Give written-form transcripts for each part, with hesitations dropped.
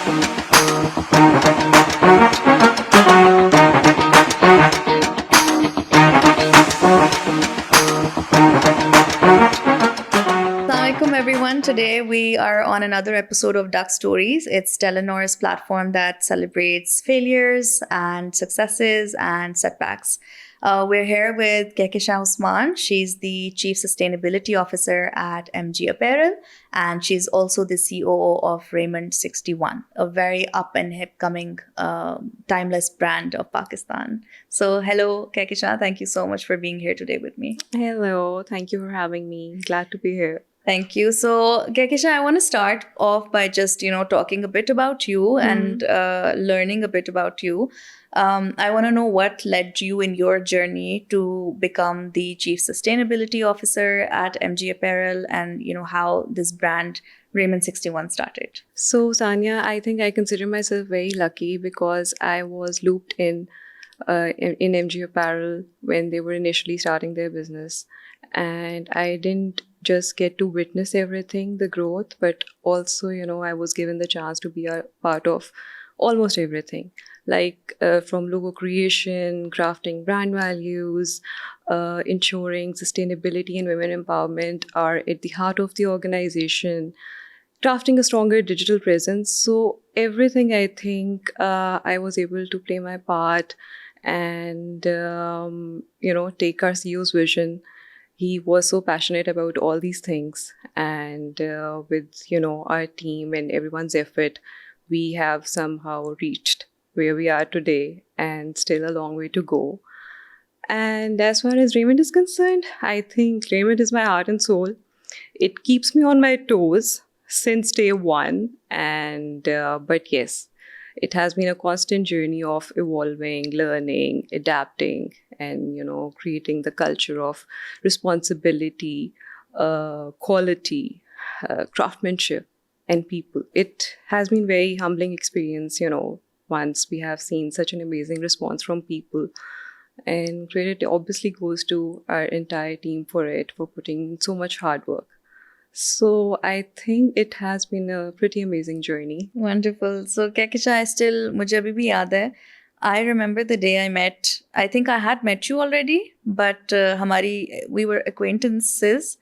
Assalamualaikum everyone. Today we are on another episode of Duckstories. It's Telenor's platform that celebrates failures and successes and setbacks. We're here with Kehkeshan Usman. She's the Chief Sustainability Officer at MG Apparel, and she's also the COO of Raiment 61, a very up and hip coming timeless brand of Pakistan. So hello Kehkeshan, thank you so much for being here today with me. Hello, thank you for having me. Glad to be here. Thank you. So, Kehkeshan, I want to start off by just, talking a bit about you and learning a bit about you. I want to know what led you in your journey to become the Chief Sustainability Officer at MG Apparel and, how this brand Raiment 61 started. So, Cynia, I think I consider myself very lucky because I was looped in MG Apparel when they were initially starting their business. And I didn't just get to witness everything, the growth, but also, I was given the chance to be a part of almost everything, like from logo creation, crafting brand values, ensuring sustainability and women empowerment are at the heart of the organization, crafting a stronger digital presence. So everything, I think, I was able to play my part and, take our CEO's vision. He was so passionate about all these things, and with our team and everyone's effort, we have somehow reached where we are today, and still a long way to go. And as far as Raiment is concerned, I think Raiment is my heart and soul. It keeps me on my toes since day one, and but yes, it has been a constant journey of evolving, learning, adapting, and creating the culture of responsibility, quality, craftsmanship, and people. It has been very humbling experience, once we have seen such an amazing response from people. And credit obviously goes to our entire team for putting in so much hard work. So I think it has been a pretty amazing journey. Wonderful. So Kehkeshan, मुझे अभी भी याद है. I remember the day I met. I think I had met you already, but we were acquaintances.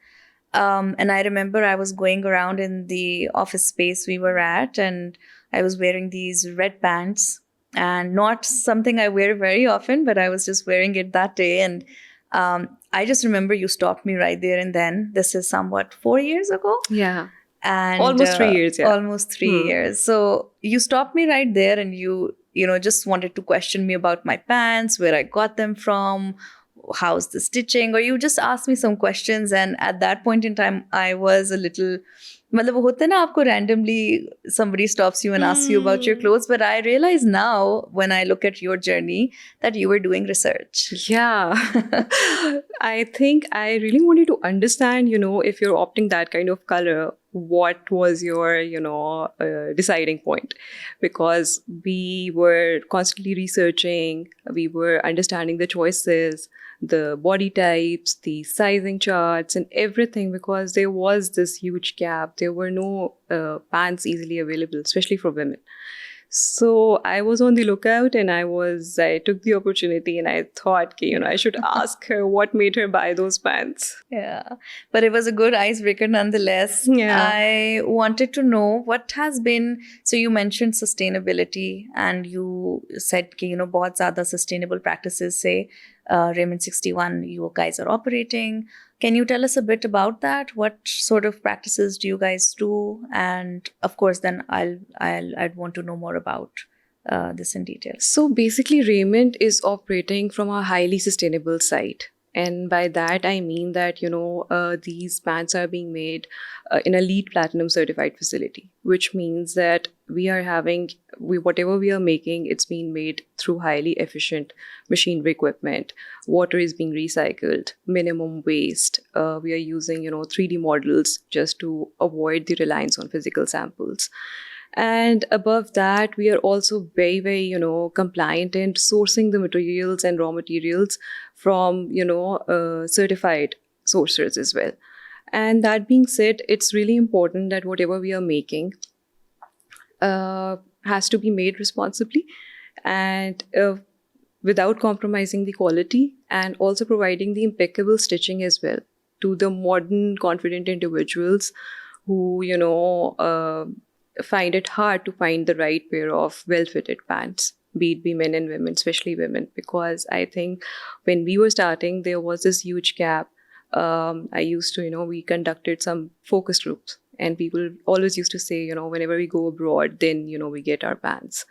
And I remember I was going around in the office space we were at, and I was wearing these red pants, and not something I wear very often, but I was just wearing it that day. And I just remember you stopped me right there and then. This is somewhat 4 years ago. Yeah. And almost 3 years, yeah. Almost 3 years. So you stopped me right there, and you just wanted to question me about my pants, where I got them from, how's the stitching, or you just asked me some questions. And at that point in time, I was a little, मतलब वो होता है ना, आपको randomly somebody stops you and asks you about your clothes. But I realize now, when I look at your journey, that you were doing research. Yeah. I think I really wanted to understand, if you're opting that kind of color, what was your, deciding point? Because we were constantly researching, we were understanding the choices, the body types, the sizing charts, and everything, because there was this huge gap. There were no pants easily available, especially for women. So I was on the lookout, and I took the opportunity, and I thought, I should ask her what made her buy those pants. Yeah, but it was a good icebreaker nonetheless. Yeah. I wanted to know what has been, so you mentioned sustainability, and you said, बहुत ज़्यादा sustainable practices say Raiment 61 you guys are operating. Can you tell us a bit about that? What sort of practices do you guys do? And of course, then I'd want to know more about this in detail. So basically, Raiment is operating from a highly sustainable site. And by that, I mean that, these pants are being made in a LEED Platinum certified facility, which means that whatever we are making, it's being made through highly efficient machinery equipment. Water is being recycled, minimum waste. We are using, 3D models just to avoid the reliance on physical samples. And above that, we are also very, very, compliant in sourcing the materials and raw materials from, certified sources as well. And that being said, it's really important that whatever we are making, has to be made responsibly and without compromising the quality, and also providing the impeccable stitching as well to the modern confident individuals who find it hard to find the right pair of well-fitted pants, be it be men and women, especially women, because I think when we were starting there was this huge gap. I used to, we conducted some focus groups, and people always used to say, whenever we go abroad, then, we get our pants,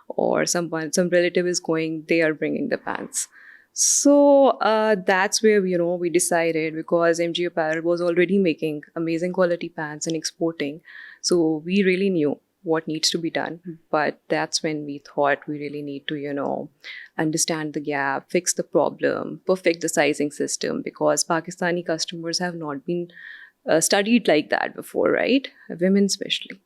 or some relative is going, they are bringing the pants. So that's where, we decided, because MG Apparel was already making amazing quality pants and exporting. So we really knew what needs to be done. But that's when we thought we really need to, understand the gap, fix the problem, perfect the sizing system, because Pakistani customers have not been studied like that before, right? Women especially.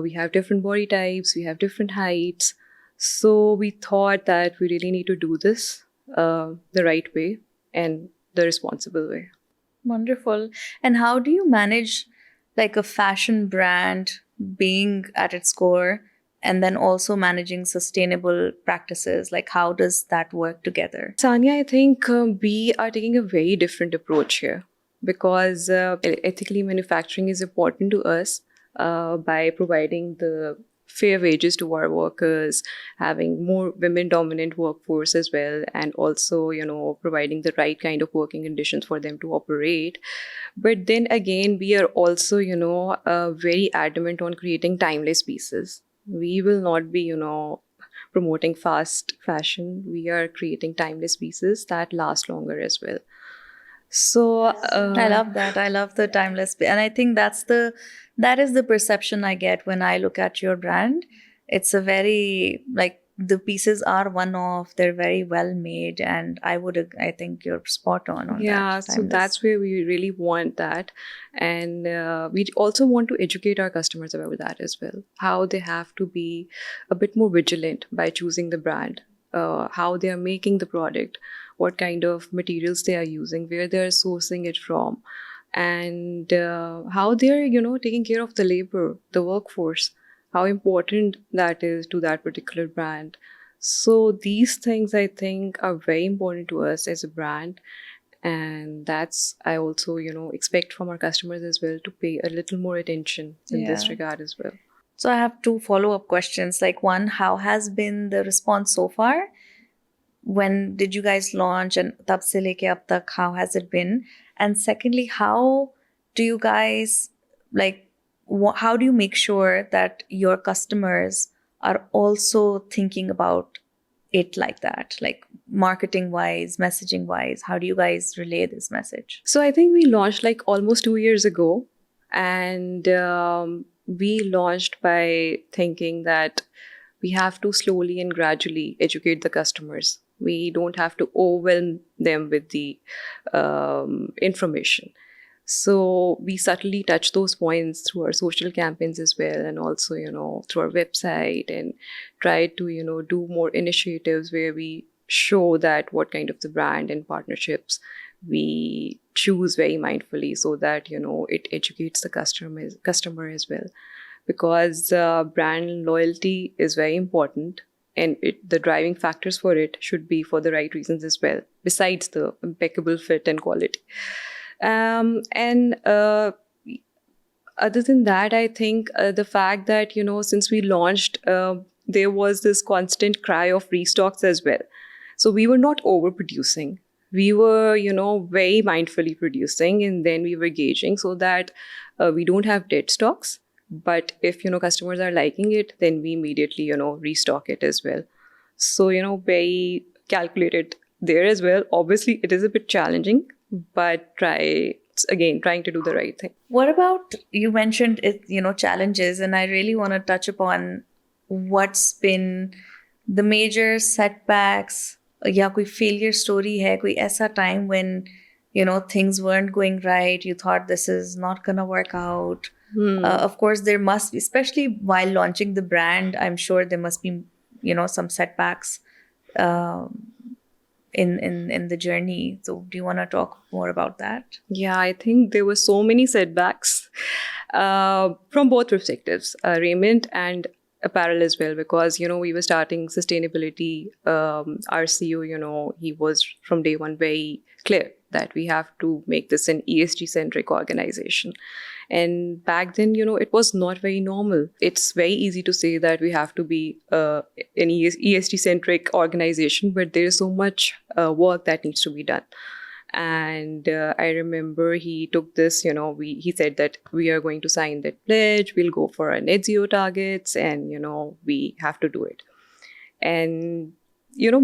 We have different body types, we have different heights. So we thought that we really need to do this the right way and the responsible way. Wonderful. And how do you manage like a fashion brand being at its core and then also managing sustainable practices? Like, how does that work together? Cynia, I think we are taking a very different approach here, because ethically manufacturing is important to us by providing the fair wages to our workers, having more women-dominant workforce as well, and also, providing the right kind of working conditions for them to operate. But then again, we are also, very adamant on creating timeless pieces. We will not be, promoting fast fashion. We are creating timeless pieces that last longer as well. So I love that. I love the timeless, and I think that is the perception I get when I look at your brand. It's a very, like, the pieces are one-off, they're very well made, and I think you're spot on yeah, that. so Timeless. that's where we really want that. And we also want to educate our customers about that as well, how they have to be a bit more vigilant by choosing the brand, how they are making the product, what kind of materials they are using, where they are sourcing it from, and how they're, taking care of the labor, the workforce, how important that is to that particular brand. So these things, I think, are very important to us as a brand. And that's, I also, expect from our customers as well to pay a little more attention in this Yeah. regard as well. So I have two follow-up questions. Like, one, how has been the response so far? When did you guys launch, and tab se leke ab tak, how has it been? And secondly, how do you guys, like, how do you make sure that your customers are also thinking about it like that, like marketing wise, messaging wise? How do you guys relay this message? So I think we launched like almost 2 years ago, and we launched by thinking that we have to slowly and gradually educate the customers. We don't have to overwhelm them with the information. So we subtly touch those points through our social campaigns as well, and also, through our website, and try to, do more initiatives where we show that what kind of the brand and partnerships we choose very mindfully, so that, it educates the customer as well. Because brand loyalty is very important, and the driving factors for it should be for the right reasons as well, besides the impeccable fit and quality. And other than that, I think the fact that, since we launched, there was this constant cry of restocks as well. So we were not overproducing. We were, very mindfully producing, and then we were gauging so that we don't have dead stocks. But if, customers are liking it, then we immediately, restock it as well. So, very calculated there as well. Obviously, it is a bit challenging, but trying to do the right thing. What about, you mentioned it, challenges, and I really want to touch upon what's been the major setbacks, या कोई failure story है, कोई ऐसा time when, things weren't going right, you thought this is not gonna work out. Of course, there must be, especially while launching the brand, I'm sure there must be, some setbacks in the journey. So do you want to talk more about that? Yeah, I think there were so many setbacks from both perspectives, Raiment and apparel as well, because we were starting sustainability. Our CEO, he was from day one very clear that we have to make this an ESG centric organization. And back then, it was not very normal. It's very easy to say that we have to be an ESG centric organization, but there is so much work that needs to be done. And I remember he took this, he said that we are going to sign that pledge, we'll go for our net zero targets, and, we have to do it. And,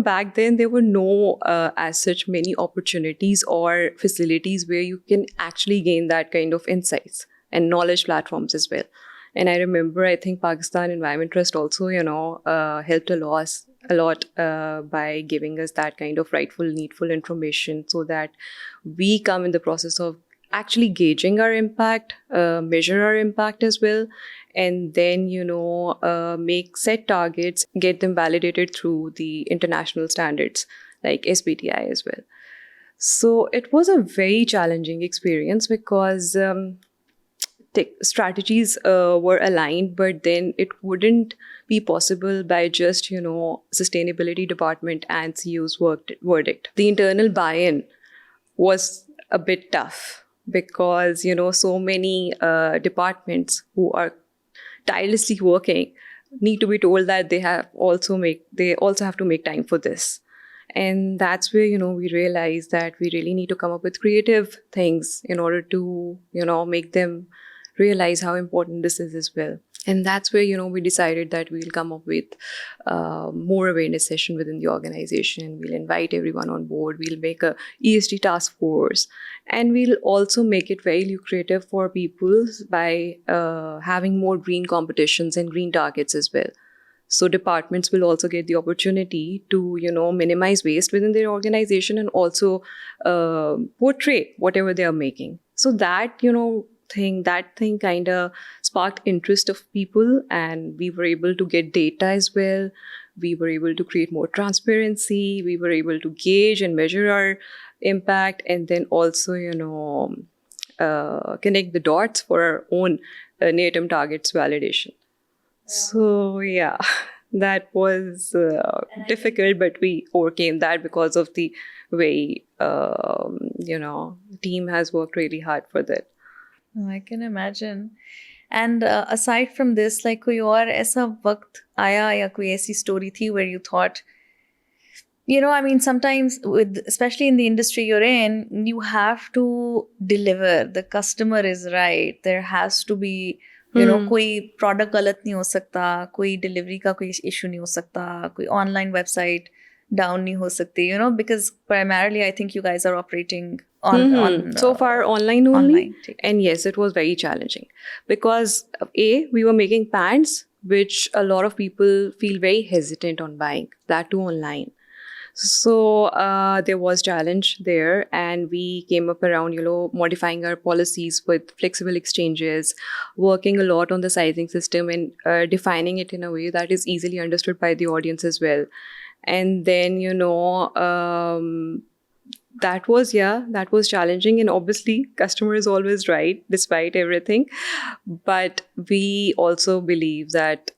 back then there were no, as such, many opportunities or facilities where you can actually gain that kind of insights and knowledge platforms as well. And I remember, I think Pakistan Environment Trust also, helped a lot by giving us that kind of rightful, needful information, so that we come in the process of actually gauging our impact, measure our impact as well, and then, make set targets, get them validated through the international standards like SBTi as well. So it was a very challenging experience because strategies were aligned, but then it wouldn't be possible by just, sustainability department and CEO's verdict. The internal buy-in was a bit tough because, so many departments who are tirelessly working need to be told that they also have to make time for this. And that's where, we realized that we really need to come up with creative things in order to, make them realize how important this is as well. And that's where, we decided that we'll come up with more awareness session within the organization. We'll invite everyone on board. We'll make a ESG task force. And we'll also make it very lucrative for people by having more green competitions and green targets as well. So departments will also get the opportunity to, minimize waste within their organization and also portray whatever they are making. So that, that thing kind of sparked interest of people, and we were able to get data as well. We were able to create more transparency. We were able to gauge and measure our impact, and then also, connect the dots for our own near-term targets validation. So, yeah, that was difficult, but we overcame that because of the way, team has worked really hard for that. I can imagine. And aside from this, like कोई और ऐसा वक्त आया या कोई ऐसी story थी where you thought, I mean, sometimes especially in the industry you're in, you have to deliver. The customer is right. There has to be, कोई product गलत नहीं हो सकता, कोई delivery का कोई issue नहीं हो सकता, कोई online website down नहीं हो सकती, because primarily I think you guys are operating on so far online only. Online. And yes, it was very challenging because we were making pants which a lot of people feel very hesitant on buying, that too online. So there was challenge there, and we came up around, modifying our policies with flexible exchanges, working a lot on the sizing system and defining it in a way that is easily understood by the audience as well. And then, that was challenging. And obviously, customer is always right, despite everything. But we also believe that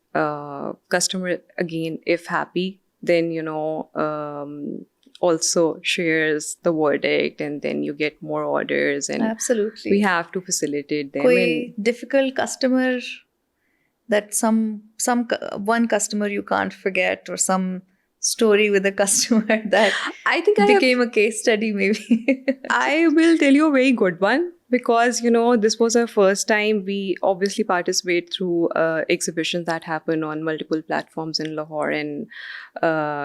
customer, again, if happy, then, also shares the verdict, and then you get more orders. And absolutely, we have to facilitate them. Koi difficult customer that some one customer you can't forget, or some story with a customer that I think became a case study maybe. I will tell you a very good one, because this was our first time. We obviously participate through exhibitions that happen on multiple platforms in Lahore and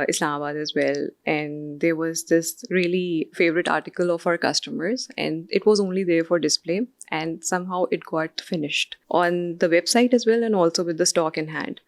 Islamabad as well. And there was this really favorite article of our customers, and it was only there for display, and somehow it got finished on the website as well, and also with the stock in hand.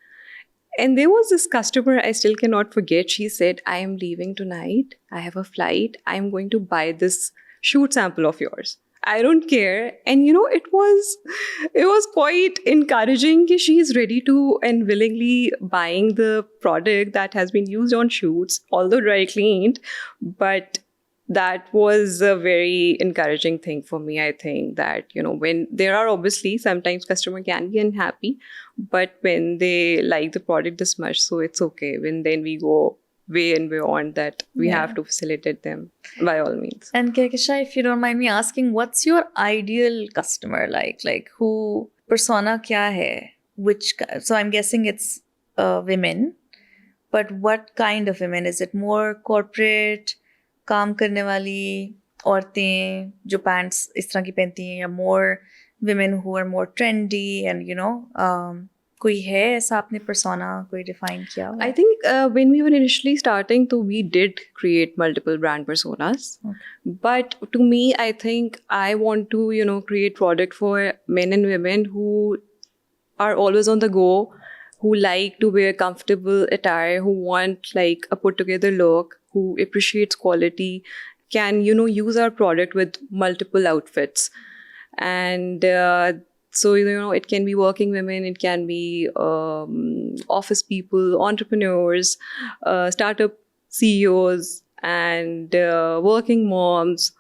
And there was this customer I still cannot forget. She said, I am leaving tonight. I have a flight. I am going to buy this shoot sample of yours. I don't care. And it was quite encouraging that she is ready to and willingly buying the product that has been used on shoots, although dry cleaned. But that was a very encouraging thing for me. I think that, when there are obviously sometimes customer can be unhappy, But when they like the product this much, so it's okay. When then we go way and beyond that, we have to facilitate them by all means. And Kehkeshan, if you don't mind me asking, what's your ideal customer like? Like who persona kya hai? So I'm guessing it's women, but what kind of women? Is it more corporate, काम करने वाली औरतें जो pants इस तरह की पहनती हैं, या more women who are more trendy and कोई है ऐसा आपने persona कोई define किया हुआ? I think when we were initially starting, so we did create multiple brand personas. Okay. But to me, I think I want to, create product for men and women who are always on the go, who like to wear comfortable attire, who want like a put together look, who appreciates quality, can, use our product with multiple outfits. And so, it can be working women, it can be office people, entrepreneurs, startup CEOs, and working moms.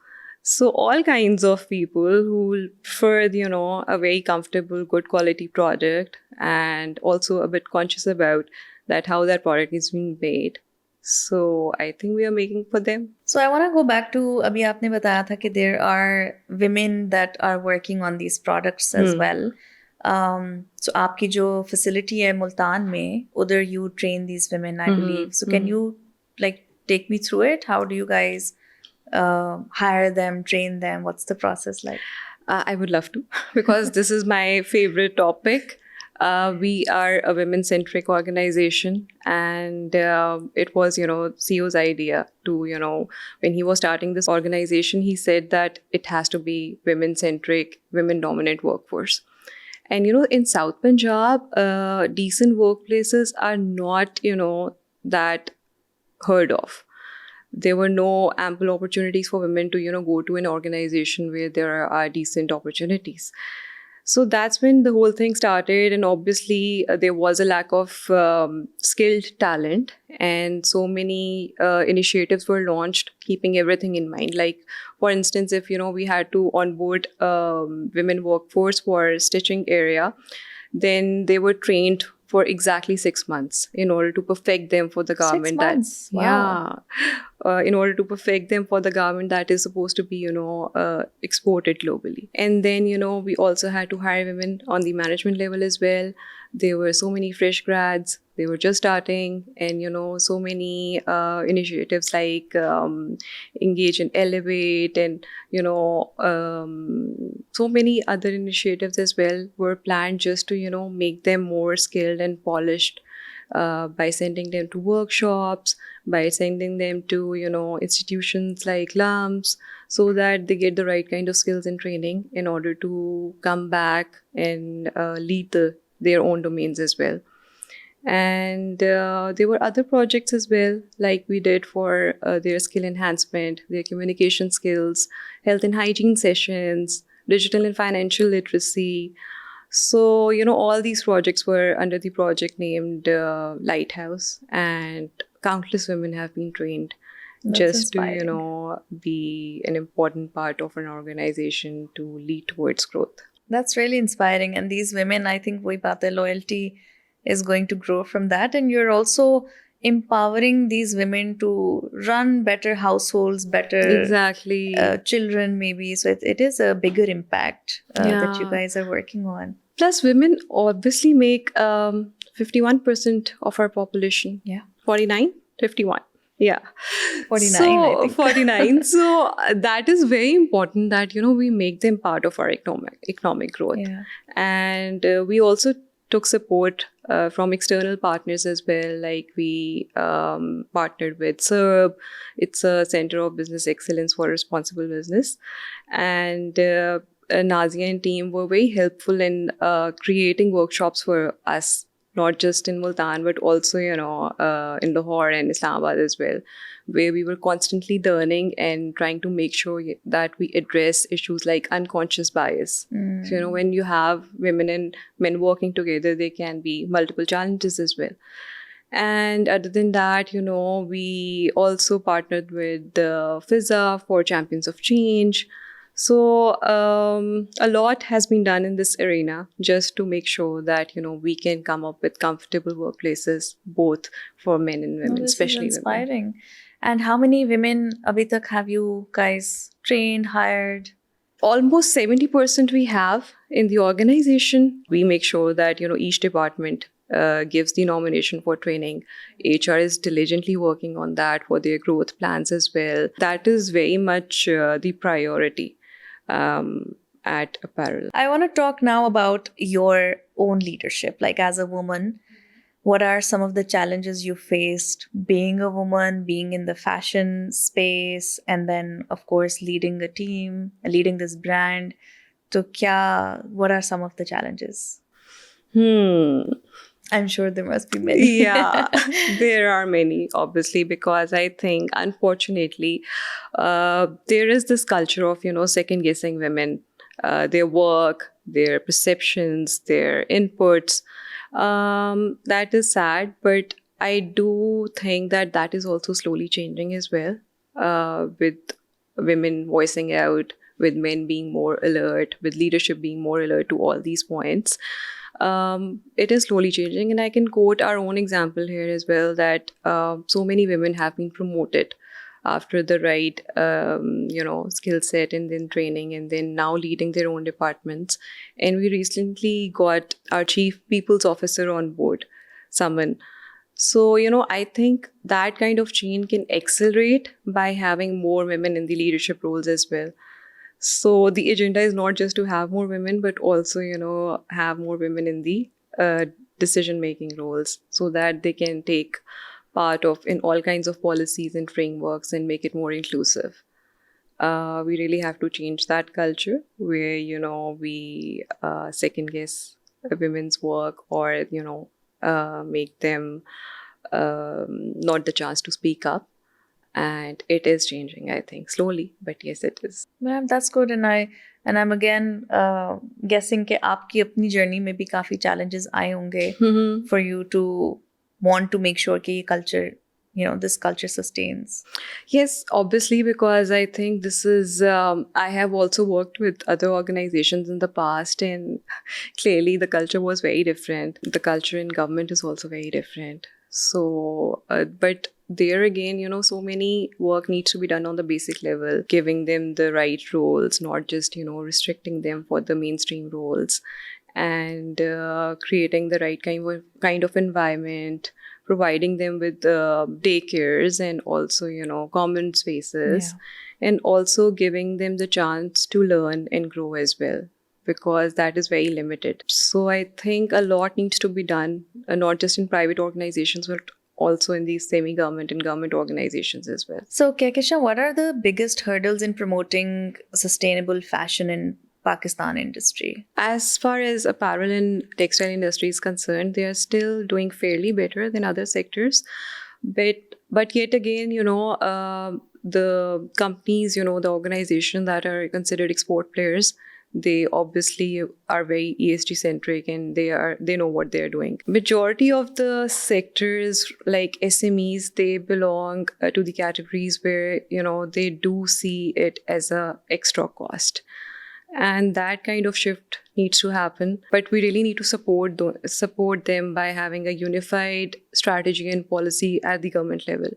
So all kinds of people who prefer, a very comfortable, good quality product, and also a bit conscious about that how that product is being made. So I think we are making for them. So I want to go back to अभी आपने बताया था कि there are women that are working on these products as well. So आपकी जो facility है मुल्तान में, उधर you train these women, I believe. So can you like take me through it? How do you guys hire them, train them? What's the process like? I would love to, because this is my favorite topic. We are a women-centric organization, and it was, CEO's idea to, when he was starting this organization, he said that it has to be women-centric, women-dominant workforce. And, in South Punjab, decent workplaces are not, that heard of. There were no ample opportunities for women to, go to an organization where there are decent opportunities. So that's when the whole thing started. And obviously, there was a lack of skilled talent. And so many initiatives were launched, keeping everything in mind. Like, for instance, if, we had to onboard women workforce for stitching area, then they were trained for exactly 6 months in order to perfect them for the garment. 6 months? Wow. In order to perfect them for the garment that is supposed to be, exported globally. And then, we also had to hire women on the management level as well. There were so many fresh grads. They were just starting, and, so many initiatives like Engage and Elevate, and, so many other initiatives as well were planned just to, make them more skilled and polished by sending them to workshops, by sending them to, institutions like LUMS, so that they get the right kind of skills and training in order to come back and lead their own domains as well. And there were other projects as well, like we did for their skill enhancement, their communication skills, health and hygiene sessions, digital and financial literacy. So, all these projects were under the project named Lighthouse, and countless women have been trained. That's just inspiring. To, be an important part of an organization to lead towards growth. That's really inspiring. And these women, I think, wohi baat hai, loyalty is going to grow from that. And you're also empowering these women to run better households, better children maybe. So it is a bigger impact that you guys are working on. Plus, women obviously make 51% of our population. Yeah. 49? 51. Yeah. 49, so, I think. 49. So that is very important that, we make them part of our economic growth. Yeah. And we also took support from external partners as well. Like we partnered with CERB. It's a Center of Business Excellence for Responsible Business. And Nazia and team were very helpful in creating workshops for us, not just in Multan, but also, in Lahore and Islamabad as well, where we were constantly learning and trying to make sure that we address issues like unconscious bias. So, when you have women and men working together, there can be multiple challenges as well. And other than that, we also partnered with FISA for Champions of Change. So a lot has been done in this arena just to make sure that we can come up with comfortable workplaces both for men and No, women, this is especially women. inspiring. And how many women abhi tak have you guys trained, hired? Almost 70% we have in the organization. We make sure that each department gives the nomination for training. HR is diligently working on that for their growth plans as well. That is very much the priority at Apparel. I want to talk now about your own leadership. Like, as a woman, what are some of the challenges you faced being a woman, being in the fashion space, and then, of course, leading a team, leading this brand? So, what are some of the challenges? I'm sure there must be many. Yeah, there are many, obviously, because I think, unfortunately, there is this culture of, second guessing women, their work, their perceptions, their inputs. That is sad, but I do think that is also slowly changing as well, with women voicing out, with men being more alert, with leadership being more alert to all these points. It is slowly changing, and I can quote our own example here as well, that so many women have been promoted after the right skill set and then training, and then now leading their own departments. And we recently got our chief people's officer on board, someone. So I think that kind of change can accelerate by having more women in the leadership roles as well. So the agenda is not just to have more women, but also, have more women in the decision-making roles, so that they can take part of in all kinds of policies and frameworks and make it more inclusive. We really have to change that culture where, we second guess women's work, or, make them not the chance to speak up. And it is changing, I think, slowly, but yes, it is. Ma'am, that's good. And I'm again guessing कि आपकी अपनी journey में भी काफी challenges आए होंगे for you to want to make sure कि ये culture, this culture sustains. Yes, obviously, because I think this is, I have also worked with other organizations in the past, and clearly the culture was very different. The culture in government is also very different. So, but there again, so many work needs to be done on the basic level, giving them the right roles, not just, restricting them for the mainstream roles, and creating the right kind of environment, providing them with daycares and also, common spaces, and also giving them the chance to learn and grow as well, because that is very limited. So I think a lot needs to be done, not just in private organizations, but also in these semi-government and government organizations as well. So, Kehkeshan, what are the biggest hurdles in promoting sustainable fashion in Pakistan industry? As far as apparel and textile industry is concerned, they are still doing fairly better than other sectors. But yet again, the companies, the organization that are considered export players, they obviously are very ESG centric, and they know what they're doing. Majority of the sectors like SMEs, they belong to the categories where, they do see it as a extra cost. And that kind of shift needs to happen. But we really need to support them by having a unified strategy and policy at the government level.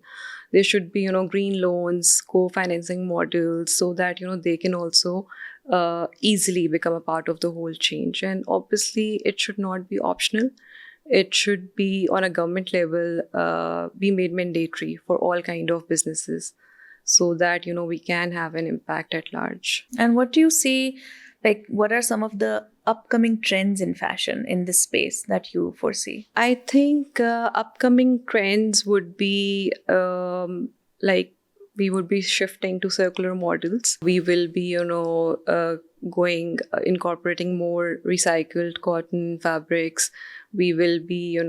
There should be, green loans, co-financing models, so that, they can also easily become a part of the whole change. And obviously, it should not be optional. It should be on a government level, be made mandatory for all kind of businesses, so that, we can have an impact at large. And what do you see, like, what are some of the upcoming trends in fashion in this space that you foresee? I think upcoming trends would be like, we would be shifting to circular models. We will be, incorporating more recycled cotton fabrics. We will be,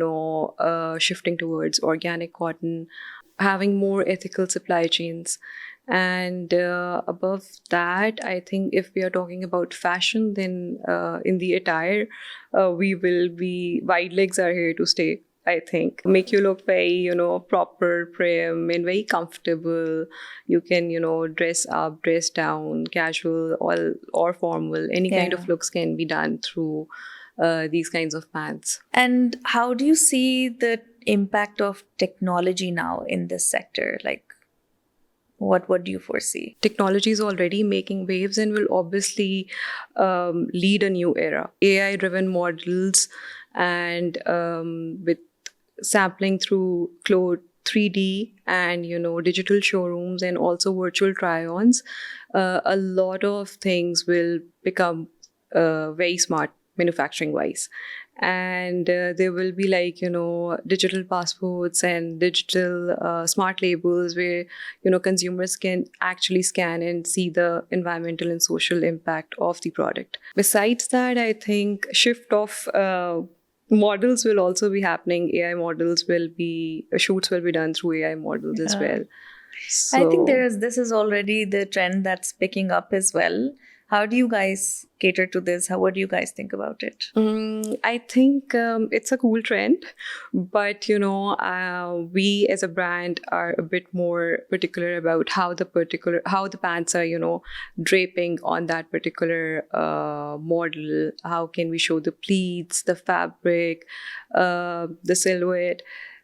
shifting towards organic cotton, having more ethical supply chains. And above that, I think if we are talking about fashion, then in the attire, wide legs are here to stay. I think. Make you look very, proper, prim, and very comfortable. You can, dress up, dress down, casual, or formal. Any kind Yeah. of looks can be done through these kinds of pants. And how do you see the impact of technology now in this sector? Like, what do you foresee? Technology is already making waves and will obviously lead a new era. AI driven models and with sampling through 3D and digital showrooms and also virtual try-ons, a lot of things will become very smart manufacturing wise. And there will be like digital passports and digital smart labels where consumers can actually scan and see the environmental and social impact of the product. Besides that, I think shift of models will also be happening. AI models will be shoots will be done through AI models as well. I think So this is already the trend that's picking up as well. How do you guys cater to this? What do you guys think about it? I think it's a cool trend, but we as a brand are a bit more particular about how the pants are draping on that particular model. How can we show the pleats, the fabric, the silhouette?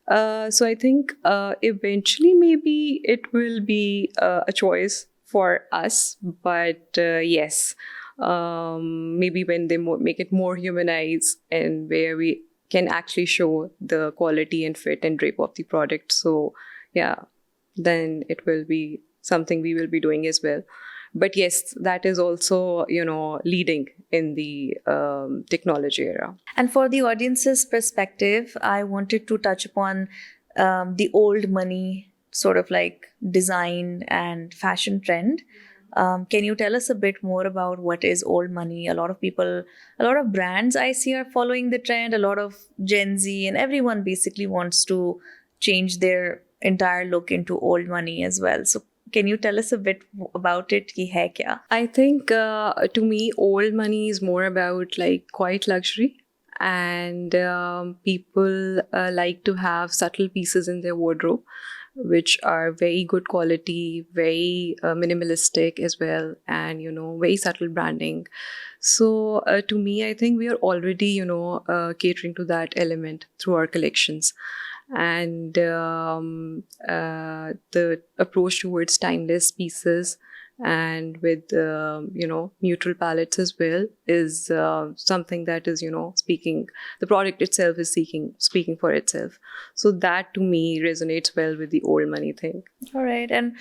So I think eventually maybe it will be a choice for us, but yes, maybe when they make it more humanized and where we can actually show the quality and fit and drape of the product. So yeah, then it will be something we will be doing as well. But yes, that is also leading in the technology era. And for the audience's perspective, I wanted to touch upon the old money sort of like design and fashion trend. Can you tell us a bit more about what is old money? A lot of brands I see are following the trend. A lot of Gen Z and everyone basically wants to change their entire look into old money as well. So can you tell us a bit about it? Ki hai kya? I think to me, old money is more about like quiet luxury. And people like to have subtle pieces in their wardrobe, which are very good quality, very minimalistic as well, and very subtle branding. So to me, I think we are already catering to that element through our collections. And the approach towards timeless pieces and with neutral palettes as well is something that is speaking, the product itself is speaking for itself. So that to me resonates well with the old money thing. All right. And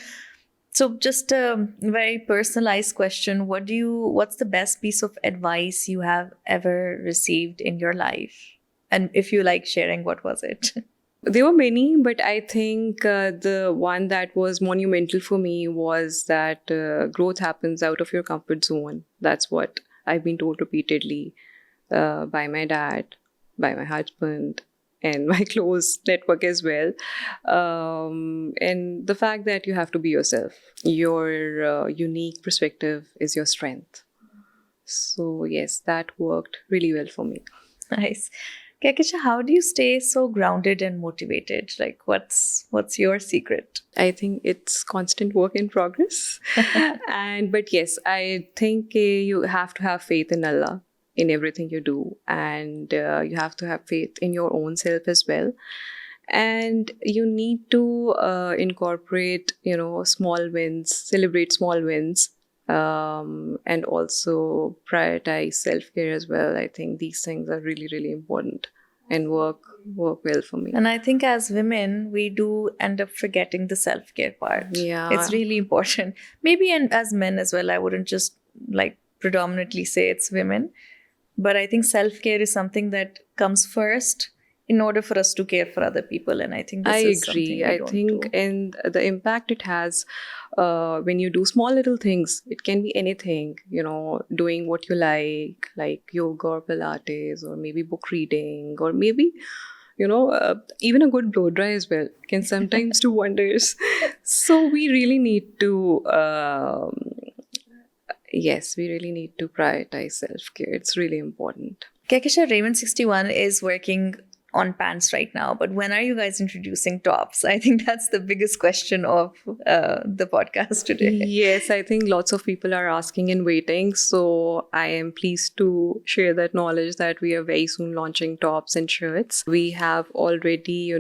so just a very personalized question. What's the best piece of advice you have ever received in your life? And if you like sharing, what was it? There were many, but I think the one that was monumental for me was that growth happens out of your comfort zone. That's what I've been told repeatedly by my dad, by my husband, and my close network as well. And the fact that you have to be yourself. Your unique perspective is your strength. So yes, that worked really well for me. Nice. Kehkeshan, how do you stay so grounded and motivated? Like, what's your secret? I think it's constant work in progress. But yes, I think you have to have faith in Allah in everything you do, and you have to have faith in your own self as well. And you need to incorporate, small wins, celebrate small wins, and also prioritize self-care as well. I think these things are really, really important and work well for me. And I think as women, we do end up forgetting the self-care part. Yeah. It's really important. Maybe and as men as well, I wouldn't just like predominantly say it's women. But I think self-care is something that comes first in order for us to care for other people. And I think this is something we I don't think do. and the impact it has when you do small little things, it can be anything, doing what you like yoga or Pilates, or maybe book reading, or maybe even a good blow dry as well can sometimes do wonders. So we really need to yes, we really need to prioritize self-care. It's really important. Kehkeshan Raiment 61 is working on pants right now, but when are you guys introducing tops? I think that's the biggest question of the podcast today. Yes, I think lots of people are asking and waiting. So I am pleased to share that knowledge that we are very soon launching tops and shirts. We have already,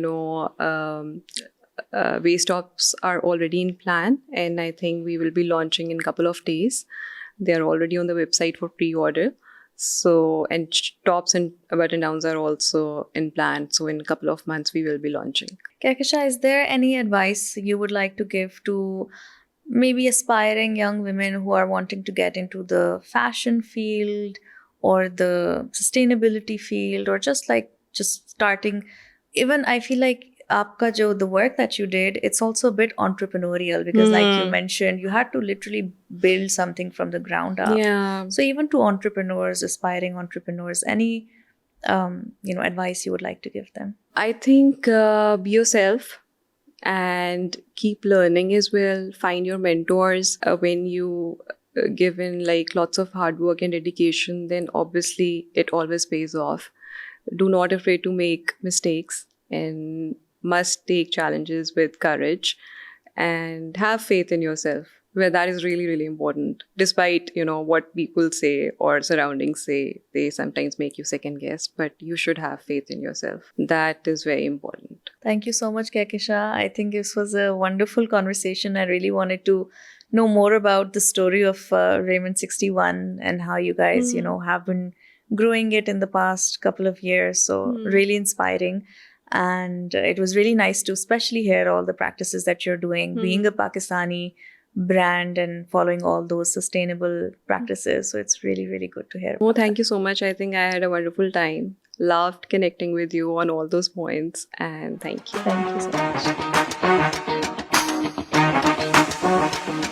waist tops are already in plan, and I think we will be launching in a couple of days. They are already on the website for pre-order. So, and tops and button downs are also in plan. So in a couple of months, we will be launching. Kehkeshan, is there any advice you would like to give to maybe aspiring young women who are wanting to get into the fashion field or the sustainability field, or just starting? Even I feel like the work that you did, it's also a bit entrepreneurial, because like you mentioned, you had to literally build something from the ground up. Yeah. So even to entrepreneurs, aspiring entrepreneurs, any advice you would like to give them? I think be yourself and keep learning as well. Find your mentors. When you give in like lots of hard work and dedication, then obviously it always pays off. Do not afraid to make mistakes, and must take challenges with courage, and have faith in yourself. Where that is really, really important. Despite, what people say or surroundings say, they sometimes make you second guess, but you should have faith in yourself. That is very important. Thank you so much, Kehkeshan. I think this was a wonderful conversation. I really wanted to know more about the story of Raiment 61 and how you guys, have been growing it in the past couple of years. So really inspiring. And it was really nice to especially hear all the practices that you're doing, being a Pakistani brand and following all those sustainable practices. So it's really, really good to hear. Oh, thank you so much. I think I had a wonderful time. Loved connecting with you on all those points. And thank you. Thank you so much.